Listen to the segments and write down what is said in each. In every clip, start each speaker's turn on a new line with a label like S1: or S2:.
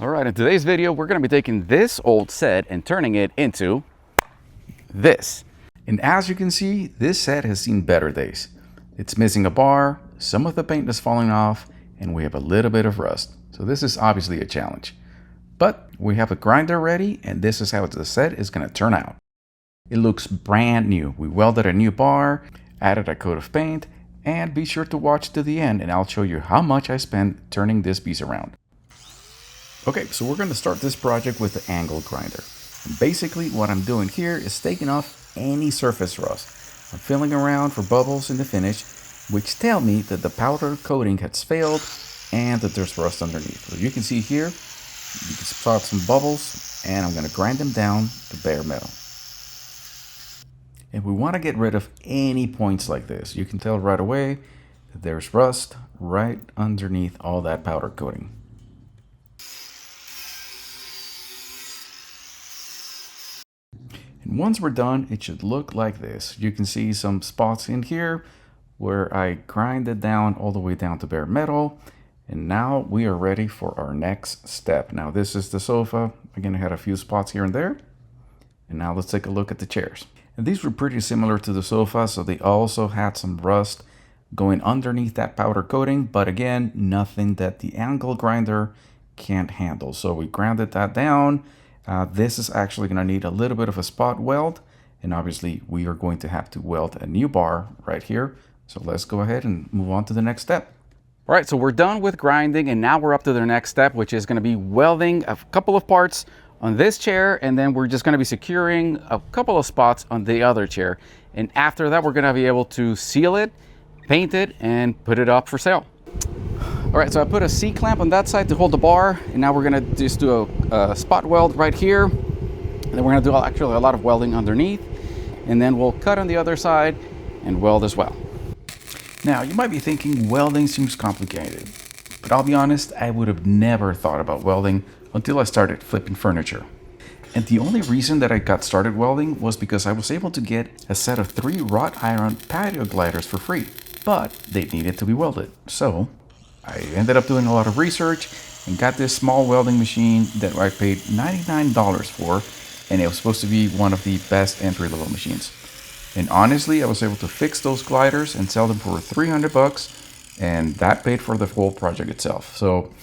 S1: All right, in today's video, we're going to be taking this old set and turning it into this.
S2: And as you can see, this set has seen better days. It's missing a bar, some of the paint is falling off, and we have a little bit of rust. So this is obviously a challenge. But we have a grinder ready, and this is how the set is going to turn out. It looks brand new. We welded a new bar, added a coat of paint, and be sure to watch to the end and I'll show you how much I spent turning this piece around. Okay, so we're going to start this project with the angle grinder. And basically what I'm doing here is taking off any surface rust. I'm feeling around for bubbles in the finish, which tell me that the powder coating has failed and that there's rust underneath. So you can see here, you can spot some bubbles, and I'm going to grind them down to bare metal. And we want to get rid of any points like this. You can tell right away that there's rust right underneath all that powder coating. And once we're done, it should look like this. You can see some spots in here where I grinded down all the way down to bare metal. And now we are ready for our next step. Now this is the sofa. Again, I had a few spots here and there. And now let's take a look at the chairs. And these were pretty similar to the sofa, so they also had some rust going underneath that powder coating. But again, nothing that the angle grinder can't handle. So we grounded that down. This is actually going to need a little bit of a spot weld, and obviously we are going to have to weld a new bar right here. So let's go ahead and move on to the next step.
S1: All right, so we're done with grinding, and now we're up to the next step, which is going to be welding a couple of parts on this chair, and then we're just going to be securing a couple of spots on the other chair. And after that, we're going to be able to seal it, paint it, and put it up for sale. All right, so I put a C-clamp on that side to hold the bar, and now we're gonna just do a spot weld right here. And then we're gonna do actually a lot of welding underneath, and then we'll cut on the other side and weld as well.
S2: Now, you might be thinking welding seems complicated, but I'll be honest, I would have never thought about welding until I started flipping furniture. And the only reason that I got started welding was because I was able to get a set of 3 wrought iron patio gliders for free, but they needed to be welded. So I ended up doing a lot of research and got this small welding machine that I paid $99 for, and it was supposed to be one of the best entry-level machines. And honestly, I was able to fix those gliders and sell them for $300, and that paid for the whole project itself. So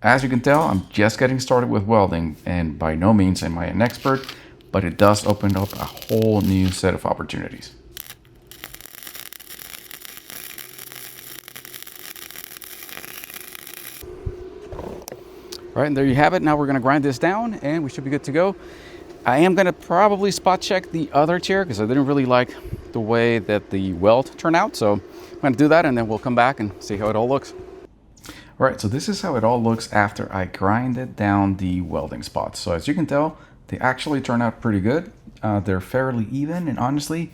S2: as you can tell, I'm just getting started with welding, and by no means am I an expert, but it does open up a whole new set of opportunities.
S1: All right, and there you have it. Now we're gonna grind this down, and we should be good to go. I am gonna probably spot check the other chair because I didn't really like the way that the weld turned out. So I'm gonna do that, and then we'll come back and see how it all looks.
S2: All right, so this is how it all looks after I grinded down the welding spots. So as you can tell, they actually turn out pretty good. They're fairly even, and honestly,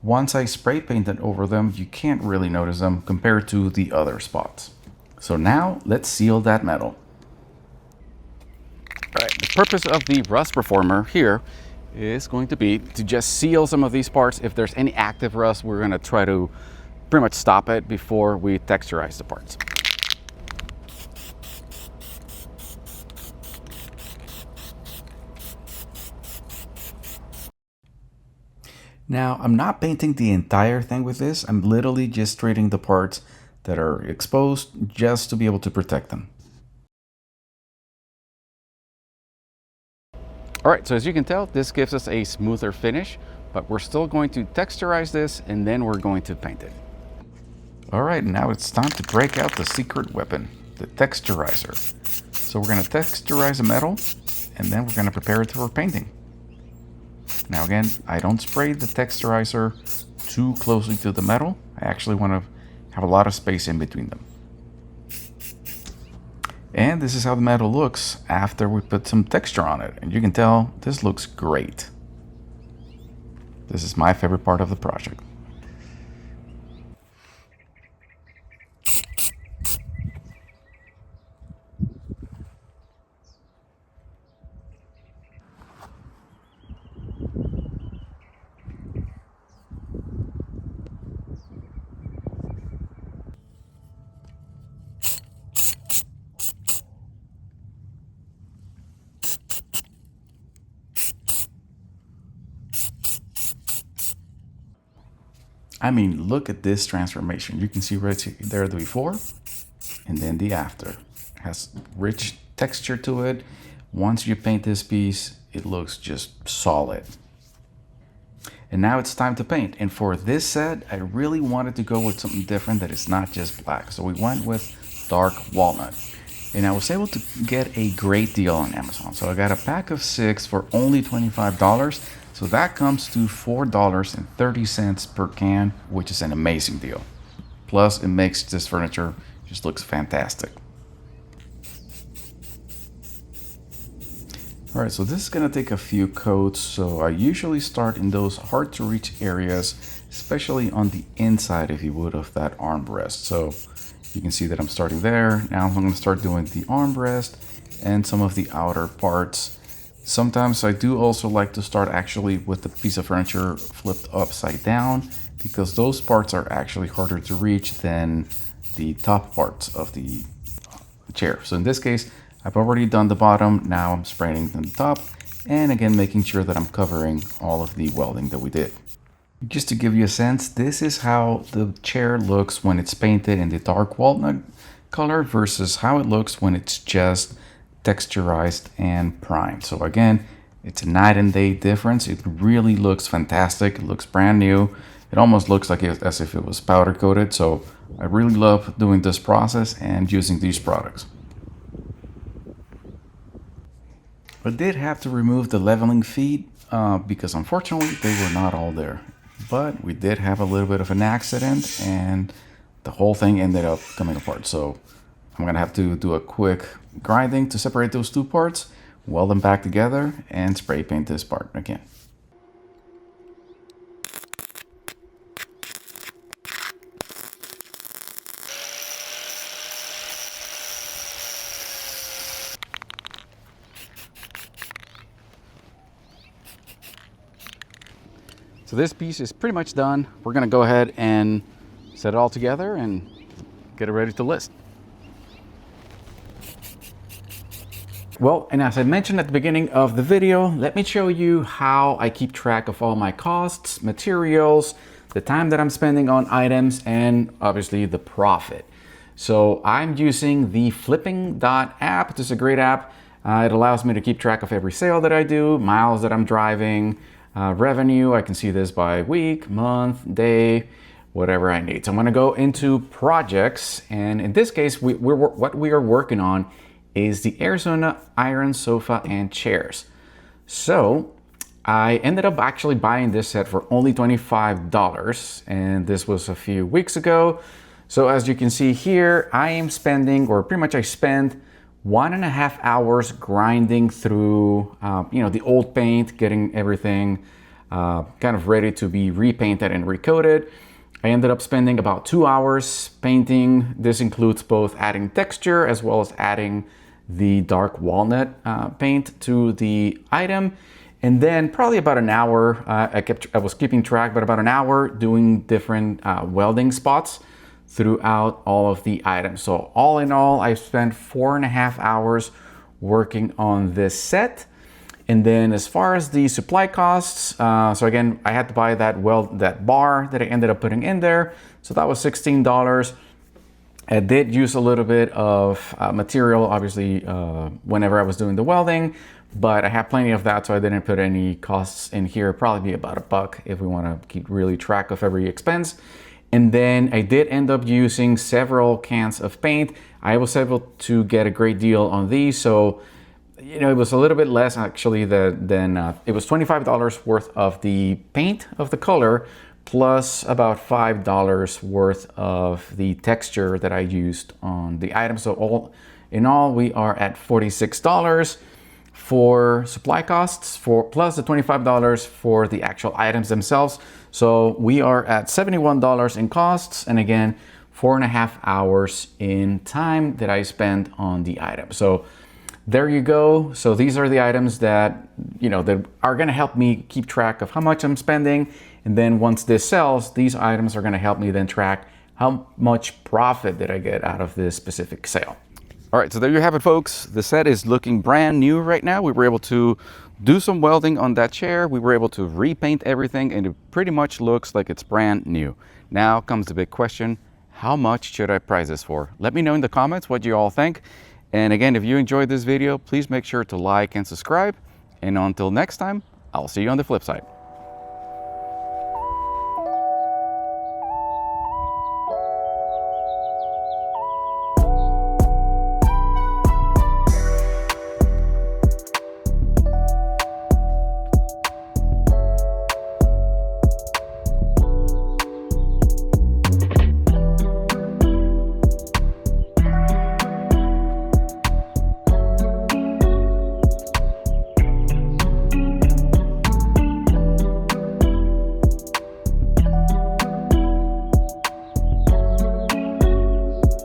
S2: once I spray painted over them, you can't really notice them compared to the other spots. So now let's seal that metal.
S1: All right, the purpose of the rust reformer here is going to be to just seal some of these parts. If there's any active rust, we're gonna try to pretty much stop it before we texturize the parts.
S2: Now, I'm not painting the entire thing with this. I'm literally just treating the parts that are exposed just to be able to protect them.
S1: All right, so as you can tell, this gives us a smoother finish, but we're still going to texturize this, and then we're going to paint it.
S2: All right, now it's time to break out the secret weapon, the texturizer. So we're going to texturize the metal, and then we're going to prepare it for painting. Now again, I don't spray the texturizer too closely to the metal. I actually want to have a lot of space in between them. And this is how the metal looks after we put some texture on it. And you can tell this looks great. This is my favorite part of the project. I mean, look at this transformation. You can see right there the before and then the after. It has rich texture to it. Once you paint this piece, it looks just solid. And now it's time to paint. And for this set, I really wanted to go with something different that is not just black. So we went with dark walnut. And I was able to get a great deal on Amazon. So I got a pack of 6 for only $25. So that comes to $4.30 per can, which is an amazing deal. Plus, it makes this furniture just looks fantastic. All right, so this is gonna take a few coats. So I usually start in those hard to reach areas, especially on the inside, if you would, of that armrest. So you can see that I'm starting there. Now I'm gonna start doing the armrest and some of the outer parts. Sometimes I do also like to start actually with the piece of furniture flipped upside down, because those parts are actually harder to reach than the top parts of the chair. So in this case, I've already done the bottom. Now I'm spraying the top, and again, making sure that I'm covering all of the welding that we did. Just to give you a sense, this is how the chair looks when it's painted in the dark walnut color versus how it looks when it's just texturized and primed. So again, it's a night and day difference. It really looks fantastic. It looks brand new. It almost looks like as if it was powder coated. So I really love doing this process and using these products. I did have to remove the leveling feet because unfortunately they were not all there. But we did have a little bit of an accident and the whole thing ended up coming apart. So I'm gonna have to do a quick grinding to separate those two parts, weld them back together, and spray paint this part again.
S1: So this piece is pretty much done. We're gonna go ahead and set it all together and get it ready to list. Well, and as I mentioned at the beginning of the video, let me show you how I keep track of all my costs, materials, the time that I'm spending on items, and obviously the profit. So I'm using the Flipping app. This is a great app. It allows me to keep track of every sale that I do, miles that I'm driving, revenue. I can see this by week, month, day, whatever I need. So I'm going to go into projects, and in this case, what we are working on is the Arizona iron sofa and chairs. So I ended up actually buying this set for only $25, and this was a few weeks ago. So as you can see here, I am spending, or pretty much I spent 1.5 hours grinding through, the old paint, getting everything kind of ready to be repainted and recoated. I ended up spending about 2 hours painting. This includes both adding texture as well as adding the dark walnut paint to the item. And then probably about an hour, I was keeping track, but about an hour doing different welding spots throughout all of the items. So all in all, I spent 4.5 hours working on this set. And then as far as the supply costs, so again, I had to buy that bar that I ended up putting in there. So that was $16. I did use a little bit of material, obviously, whenever I was doing the welding, but I have plenty of that, so I didn't put any costs in here. Probably be about $1 if we want to keep really track of every expense. And then I did end up using several cans of paint. I was able to get a great deal on these, so it was a little bit less actually than it was $25 worth of the paint of the color, plus about $5 worth of the texture that I used on the item. So all in all, we are at $46 for supply costs, plus the $25 for the actual items themselves. So we are at $71 in costs, and again, 4.5 hours in time that I spent on the item. So there you go. So these are the items that that are going to help me keep track of how much I'm spending. And then once this sells, these items are going to help me then track how much profit did I get out of this specific sale. All right, so there you have it, folks. The set is looking brand new right now. We were able to do some welding on that chair. We were able to repaint everything, and it pretty much looks like it's brand new. Now comes the big question: how much should I price this for? Let me know in the comments what you all think. And again, if you enjoyed this video, please make sure to like and subscribe. And until next time, I'll see you on the flip side.